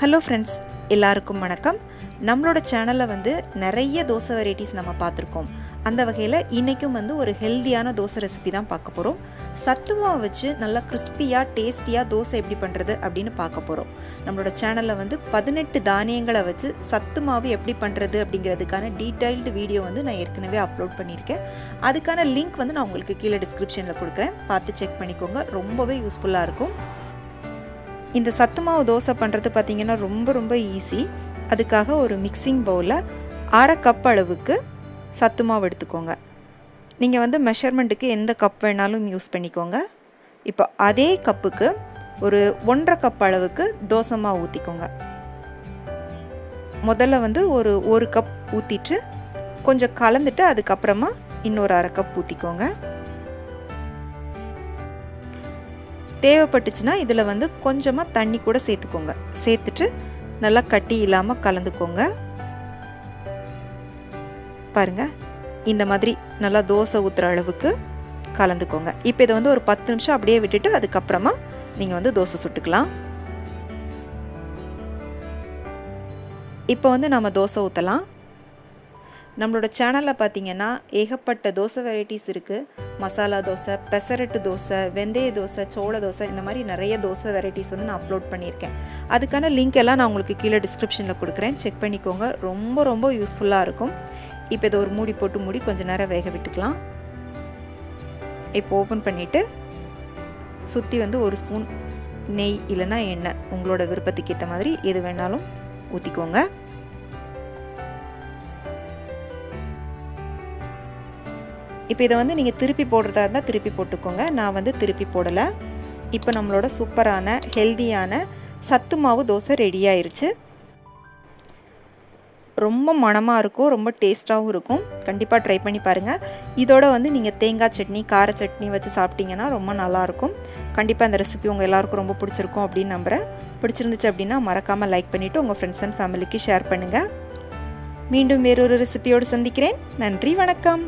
Hello friends, எல்லாருக்கும் வணக்கம். நம்மளோட சேனல்ல நிறைய தோசை வெரைட்டிஸ் நம்ம பார்த்திருக்கோம். அந்த வகையில இன்னைக்கும் ஒரு ஹெல்தியான தோசை ரெசிபி தான் பார்க்க போறோம். சத்து மாவு வச்சு நல்ல கிறிஸ்பியா டேஸ்டியா தோசை எப்படி பண்றது அப்படினு பார்க்க போறோம். நம்மளோட சேனல்ல 18 தானியங்களை வச்சு சத்து மாவு எப்படி பண்றது அப்படிங்கிறதுக்கான டீடைல்டு வீடியோ நான் ஏற்கனவே அப்லோட் பண்ணியிருக்கேன். அதுக்கான லிங்க் நான் உங்களுக்கு கீழ டிஸ்கிரிப்ஷன்ல கொடுக்கிறேன். பார்த்து செக் பண்ணிக்கோங்க. ரொம்பவே யூஸ்ஃபுல்லா இருக்கும். இந்த சத்து மாவு தோசை பண்றது பாத்தீங்கன்னா ரொம்ப ஈஸி. அதுக்காக ஒரு மிக்சிங் பவுல்ல 1/2 கப் அளவுக்கு சத்து மாவு எடுத்துக்கோங்க. நீங்க மெஷர்மென்ட்க்கு எந்த கப் வேணாலும் யூஸ் பண்ணிக்கோங்க. இப்போ அதே கப்புக்கு ஒரு 1/2 கப் அளவுக்கு தோசை மாவு ஊத்திக்கோங்க. முதல்ல ஒரு 1 கப் ஊத்திட்டு கொஞ்சம் கலந்துட்டு அதுக்கு அப்புறமா இன்னொரு 1/2 கப் ஊத்திக்கோங்க. தேவைப்பட்டுச்சுனா இதுல கொஞ்சமா தண்ணி கூட சேர்த்துக்கோங்க. சேர்த்துட்டு நல்லா கட்டி இல்லாம கலந்துக்கோங்க. பாருங்க, இந்த மாதிரி நல்லா தோசை ஊத்துற அளவுக்கு கலந்துக்கோங்க. இப்போ இத ஒரு 10 நிமிஷம் அப்படியே விட்டுட்டு அதுக்கு அப்புறமா நீங்க தோசை சுட்டுக்கலாம். இப்போ நாம தோசை ஊத்தலாம். நம்மளோட சேனல்ல பாத்தீங்கன்னா ஏகப்பட்ட தோசை வெரைட்டிஸ் இருக்கு. மசாலா தோசை, பெசரட்டு தோசை, வெந்தய தோசை, சோள தோசை, இந்த மாதிரி நிறைய தோசை வெரைட்டிஸ் நான் அப்லோட் பண்ணியிருக்கேன். அதுக்கான லிங்க் எல்லாம் நான் உங்களுக்கு கீழே டிஸ்கிரிப்ஷன்ல கொடுக்குறேன். செக் பண்ணிக்கோங்க. ரொம்ப யூஸ்ஃபுல்லா இருக்கும். இப்போ இதை ஒரு மூடி போட்டு மூடி கொஞ்ச நேரம் வேக விட்டுக்கலாம். இப்போ ஓபன் பண்ணிட்டு சுத்தி 1 ஸ்பூன் நெய் இல்லனா எண்ணெய் உங்களோட விருப்பத்துக்கு ஏத்த மாதிரி எது வேணாலும் ஊத்திக்கோங்க. இப்போ இத நீங்க திருப்பி போடுறதா இருந்தா திருப்பி போட்டுக்கோங்க. நான் திருப்பி போடல. இப்போ நம்மளோட சூப்பரான ஹெல்தியான சத்து மாவு தோசை ரெடி ஆயிருச்சு. ரொம்ப மணமா இருக்கும், ரொம்ப டேஸ்டாவும் இருக்கும். கண்டிப்பா ட்ரை பண்ணி பாருங்க. இதோட நீங்க தேங்காய் சட்னி, கார சட்னி வச்சு சாப்பிட்டீங்கன்னா ரொம்ப நல்லா இருக்கும். கண்டிப்பா இந்த ரெசிபி உங்க எல்லாருக்கும் ரொம்ப பிடிச்சிருக்கும் அப்படி நம்புறேன். பிடிச்சிருந்துச்சு அப்படினா மறக்காம லைக் பண்ணிட்டு உங்க फ्रेंड्स and ஃபேமிலிக்கு ஷேர் பண்ணுங்க. மீண்டும் வேறொரு ரெசிபியோடு சந்திக்கிறேன். நன்றி, வணக்கம்.